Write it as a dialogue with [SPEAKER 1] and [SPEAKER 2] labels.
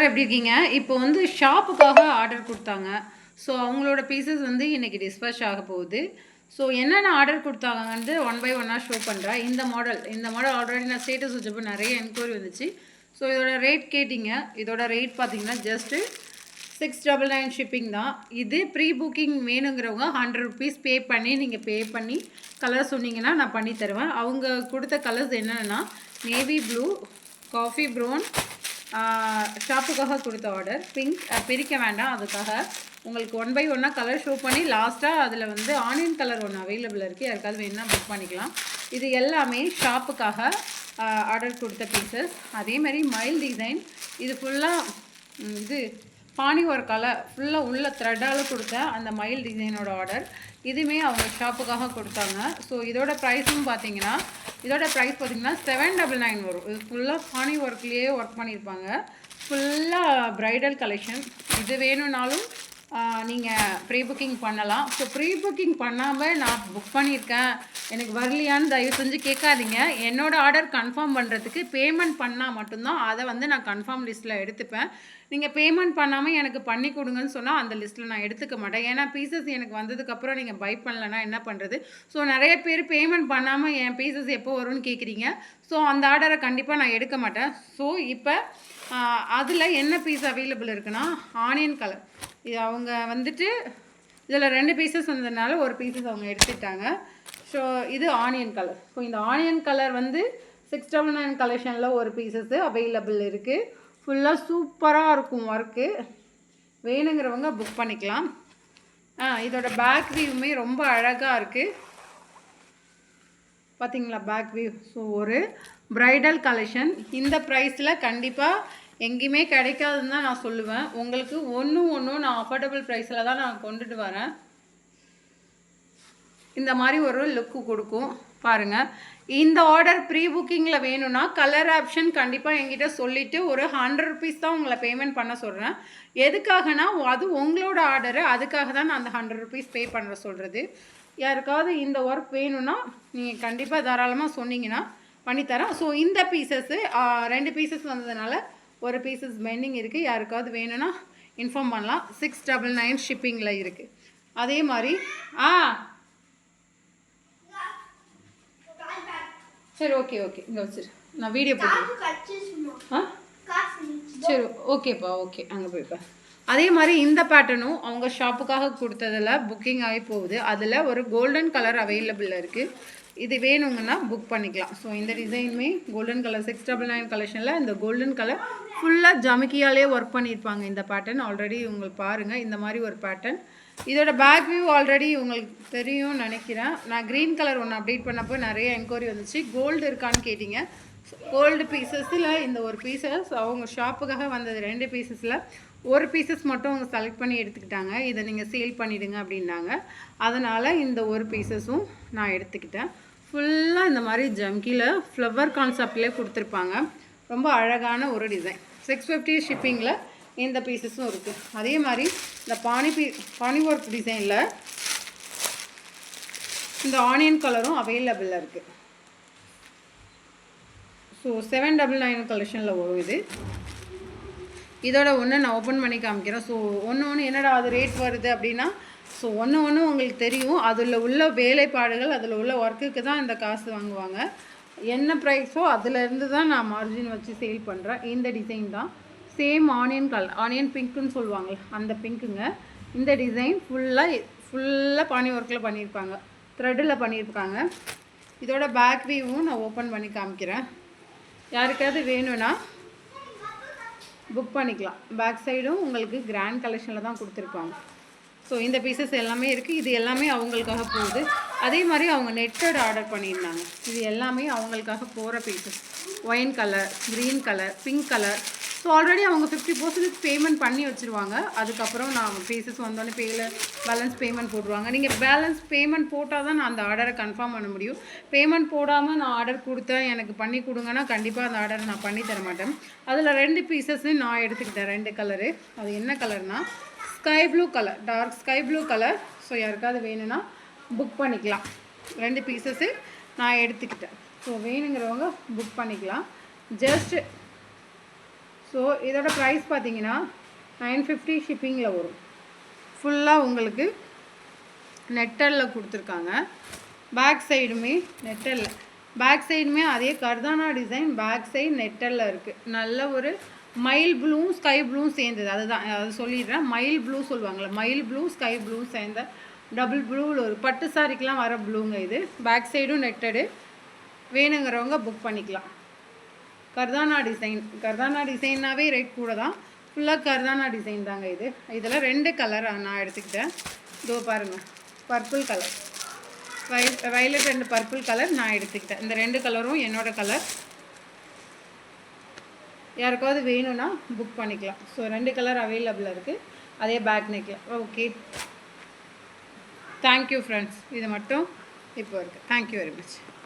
[SPEAKER 1] எப்படி இருக்கீங்க? இப்போ வந்து ஷாப்புக்காக ஆர்டர் குடுத்தாங்க. ஸோ அவங்களோட பீஸஸ் வந்து இன்னைக்கு டிஸ்பேட்ச் ஆக போகுது. ஸோ என்னென்ன ஆர்டர் குடுத்தாங்கன்ட்டு ஒன் பை ஒன்னா ஷோ பண்றேன். இந்த மாடல் ஆல்ரெடி நான் ஸ்டேட்டஸ் வச்சப்போ நெறைய என்கொயரி வந்துச்சு. ஸோ இதோட ரேட் கேட்டீங்க. இதோட ரேட் பார்த்தீங்கன்னா ஜஸ்ட் 699 ஷிப்பிங் தான். இது ப்ரீ புக்கிங் வேணுங்கிறவங்க ₹100 பே பண்ணி கலர் சொன்னீங்கன்னா நான் பண்ணி தருவேன். அவங்க கொடுத்த கலர்ஸ் என்னென்னா நேவி ப்ளூ, காஃபி ப்ரௌன், ஷாப்புக்காக கொடுத்த ஆர்டர் பிங்க். பிரிக்க வேண்டாம், அதுக்காக உங்களுக்கு ஒன் பை ஒன்னாக கலர் ஷோ பண்ணி லாஸ்ட்டாக அதில் வந்து ஆனியன் கலர் ஒன்று அவைலபிள் இருக்குது. யாருக்காவது வேணுன்னா புக் பண்ணிக்கலாம். இது எல்லாமே ஷாப்புக்காக ஆர்டர் கொடுத்த பீசஸ். அதேமாதிரி மைல் டிசைன், இது ஃபுல்லாக இது பானி ஒர்க்கால் ஃபுல்லாக உள்ள த்ரெட்டால் கொடுத்த அந்த மைல் டிசைனோட ஆர்டர். இதுவுமே அவங்க ஷாப்புக்காக கொடுத்தாங்க. ஸோ இதோட ப்ரைஸும் பார்த்தீங்கன்னா $799 வரும். இது ஃபுல்லாக பானி ஒர்க்லேயே ஒர்க் பண்ணியிருப்பாங்க. ஃபுல்லாக ப்ரைடல் கலெக்ஷன். இது வேணும்னாலும் நீங்கள் ப்ரீ புக்கிங் பண்ணலாம். ஸோ ப்ரீ புக்கிங் பண்ணாமல் நான் புக் பண்ணியிருக்கேன் எனக்கு வரலையான்னு தயவு செஞ்சு கேட்காதீங்க. என்னோடய ஆர்டர் கன்ஃபார்ம் பண்ணுறதுக்கு பேமெண்ட் பண்ணால் மட்டும்தான் அதை வந்து நான் கன்ஃபார்ம் லிஸ்ட்டில் எடுத்துப்பேன். நீங்கள் பேமெண்ட் பண்ணாமல் எனக்கு பண்ணி கொடுங்கன்னு சொன்னால் அந்த லிஸ்ட்டில் நான் எடுத்துக்க மாட்டேன். ஏன்னா பீசஸ் எனக்கு வந்ததுக்கப்புறம் நீங்கள் பை பண்ணலன்னா என்ன பண்ணுறது? ஸோ நிறைய பேர் பேமெண்ட் பண்ணாமல் என் பீசஸ் எப்போ வரும்னு கேட்குறீங்க. ஸோ அந்த ஆர்டரை கண்டிப்பாக நான் எடுக்க மாட்டேன். ஸோ இப்போ அதில் என்ன பீஸ் அவைலபிள் இருக்குன்னா ஆனியன் கலர். இது அவங்க வந்துட்டு இதில் 2 பீசஸ் வந்ததுனால ஒரு பீசஸ் அவங்க எடுத்துட்டாங்க. ஸோ இது ஆனியன் கலர். ஸோ இந்த ஆனியன் கலர் வந்து 699 கலெக்ஷனில் ஒரு பீசஸ்ஸு அவைலபிள் இருக்குது. ஃபுல்லாக சூப்பராக இருக்கும் ஒர்க்கு. வேணுங்கிறவங்க புக் பண்ணிக்கலாம். இதோட பேக் வியூவுமே ரொம்ப அழகாக இருக்குது. பார்த்தீங்களா பேக் வியூ? ஸோ ஒரு ப்ரைடல் கலெக்ஷன். இந்த ப்ரைஸில் கண்டிப்பாக எங்கேயுமே கிடைக்காதுன்னு தான் நான் சொல்லுவேன். உங்களுக்கு ஒன்று நான் அஃபோர்டபுள் ப்ரைஸில் தான் நான் கொண்டுட்டு வரேன். இந்த மாதிரி ஒரு லுக்கு கொடுக்கும் பாருங்கள். இந்த ஆர்டர் ப்ரீ புக்கிங்கில் வேணும்னா கலர் ஆப்ஷன் கண்டிப்பாக என்கிட்ட சொல்லிவிட்டு ஒரு $100 தான் உங்களை பேமெண்ட் பண்ண சொல்கிறேன். எதுக்காகனா அது உங்களோட ஆர்டரு, அதுக்காக தான் நான் அந்த $100 பே பண்ணுற சொல்கிறது. யாருக்காவது இந்த ஒர்க் வேணும்னா நீங்கள் கண்டிப்பாக தாராளமாக சொன்னீங்கன்னா பண்ணித்தரேன். ஸோ இந்த பீசஸ்ஸு 2 பீசஸ் வந்ததுனால ஒரு பீசஸ் பெண்டிங் இருக்குது. யாருக்காவது வேணும்னா இன்ஃபார்ம் பண்ணலாம். 699 ஷிப்பிங்கில் இருக்குது. அதே மாதிரி சரி ஓகே இங்கே வச்சிரு, நான் வீடியோ போட்டு சரி ஓகேப்பா ஓகே அங்கே போய்ப்பா. அதே மாதிரி இந்த பேட்டர்னும் அவங்க ஷாப்புக்காக கொடுத்ததில் புக்கிங் ஆகி போகுது. அதில் ஒரு கோல்டன் கலர் அவைலபிள் இருக்குது. இது வேணுங்கன்னா புக் பண்ணிக்கலாம். ஸோ இந்த டிசைனுமே கோல்டன் கலர் 699 கலெக்ஷனில் இந்த கோல்டன் கலர் ஃபுல்லாக ஜமிக்கியாலே ஒர்க் பண்ணியிருப்பாங்க. இந்த பேட்டர்ன் ஆல்ரெடி உங்களுக்கு பாருங்கள். இந்த மாதிரி ஒரு பேட்டர்ன். இதோட பேக் வியூ ஆல்ரெடி உங்களுக்கு தெரியும்னு நினைக்கிறேன். நான் க்ரீன் கலர் ஒன்று அப்டேட் பண்ணப்போ நிறைய என்கொயரி வந்துச்சு. கோல்டு இருக்கான்னு கேட்டிங்க. கோல்டு பீசஸில் இந்த ஒரு பீசஸ் அவங்க ஷாப்புக்காக வந்தது 2 பீசஸில் ஒரு பீசஸ் மட்டும் அவங்க செலக்ட் பண்ணி எடுத்துக்கிட்டாங்க. இதை நீங்கள் சேல் பண்ணிவிடுங்க அப்படின்னாங்க. அதனால் இந்த ஒரு பீசஸும் நான் எடுத்துக்கிட்டேன். ஃபுல்லாக இந்த மாதிரி ஜம்கியில் ஃப்ளவர் கான்செப்ட்லேயே கொடுத்துருப்பாங்க. ரொம்ப அழகான ஒரு டிசைன். 650 ஷிப்பிங்கில் இந்த பீசஸும் இருக்குது. அதே மாதிரி இந்த பானி ஒர்க் டிசைனில் இந்த ஆனியன் கலரும் அவைலபிளாக இருக்குது. ஸோ 799 கலெக்ஷனில் வரும் இது. இதோட ஒன்று நான் ஓப்பன் பண்ணி காமிக்கிறேன். ஸோ ஒன்று என்னடா அது ரேட் வருது அப்படின்னா, ஸோ ஒன்று உங்களுக்கு தெரியும். அதில் உள்ள வேலைப்பாடுகள், அதில் உள்ள ஒர்க்குக்கு தான் இந்த காசு வாங்குவாங்க. என்ன ப்ரைஸோ அதிலேருந்து தான் நான் மார்ஜின் வச்சு சேல் பண்ணுறேன். இந்த டிசைன் தான் சேம் ஆனியன் கலர், ஆனியன் பிங்க்குன்னு சொல்லுவாங்க, அந்த பிங்க்குங்க. இந்த டிசைன் ஃபுல்லாக பானி ஒர்க்கில் பண்ணியிருப்பாங்க, த்ரெட்டில் பண்ணியிருப்பாங்க. இதோட பேக் வியூவும் நான் ஓப்பன் பண்ணி காமிக்கிறேன். யாருக்காவது வேணும்னா புக் பண்ணிக்கலாம். பேக் சைடும் உங்களுக்கு கிராண்ட் கலெக்ஷனில் தான் கொடுத்துருப்பாங்க. ஸோ இந்த பீசஸ் எல்லாமே இருக்குது. இது எல்லாமே அவங்களுக்காக போகுது. அதே மாதிரி அவங்க நெட்டட் ஆர்டர் பண்ணியிருந்தாங்க. இது எல்லாமே அவங்களுக்காக போகிற pieces. Wine colour, green colour, pink colour. So already அவங்க 50% பேமெண்ட் பண்ணி வச்சுருவாங்க. அதுக்கப்புறம் நான் பீசஸ் வந்தோடனே பேலன்ஸ் பேமெண்ட் போட்டுருவாங்க. நீங்கள் பேலன்ஸ் பேமெண்ட் போட்டால் தான் நான் அந்த ஆர்டரை கன்ஃபார்ம் பண்ண முடியும். பேமெண்ட் போடாமல் நான் ஆர்டர் கொடுத்தேன் எனக்கு பண்ணி கொடுங்கன்னா கண்டிப்பாக அந்த ஆர்டரை நான் பண்ணி தர மாட்டேன். அதில் 2 பீசஸ்ஸு நான் எடுத்துக்கிட்டேன். 2 கலரு. அது என்ன கலர்னால் sky blue colour, dark sky blue colour. So யாருக்காவது வேணும்னா புக் பண்ணிக்கலாம். 2 பீசஸ்ஸு நான் எடுத்துக்கிட்டேன். ஸோ வேணுங்கிறவங்க புக் பண்ணிக்கலாம். ஜஸ்ட் ஸோ இதோட ப்ரைஸ் பார்த்தீங்கன்னா 950 ஷிப்பிங்கில் வரும். ஃபுல்லாக உங்களுக்கு நெட்டலில் கொடுத்துருக்காங்க. பேக் சைடுமே நெட்டலில், பேக் சைடுமே அதே கர்தானா டிசைன், பேக் சைடு நெட்டலில் இருக்குது. நல்ல ஒரு மயில் ப்ளூவும் ஸ்கை ப்ளூவும் சேர்ந்தது, அதுதான் அது சொல்லிடுறேன். மயில் ப்ளூ சொல்லுவாங்கள்ல, மயில் ப்ளூ ஸ்கை ப்ளூ சேர்ந்த டபுள் ப்ளூவில் ஒரு பட்டு சாரிக்கெலாம் வர ப்ளூங்க இது. பேக் சைடும் நெட்டடு, வேணுங்கிறவங்க புக் பண்ணிக்கலாம். கர்தானா டிசைன், கர்தானா டிசைன்னாவே ரேட் கூட தான். ஃபுல்லாக கர்தானா டிசைன் தாங்க இது. இதில் 2 கலர் நான் எடுத்துக்கிட்டேன். இதோ பாருங்கள், purple colour, violet and purple colour நான் எடுத்துக்கிட்டேன். இந்த 2 கலரும் என்னோட கலர். யாருக்காவது வேணும்னா புக் பண்ணிக்கலாம். ஸோ 2 கலர் அவைலபிளாக இருக்குது. அதே பேக் நெக்கில். Okay, thank you friends. இது மட்டும் இப்போ இருக்குது. Thank you very much.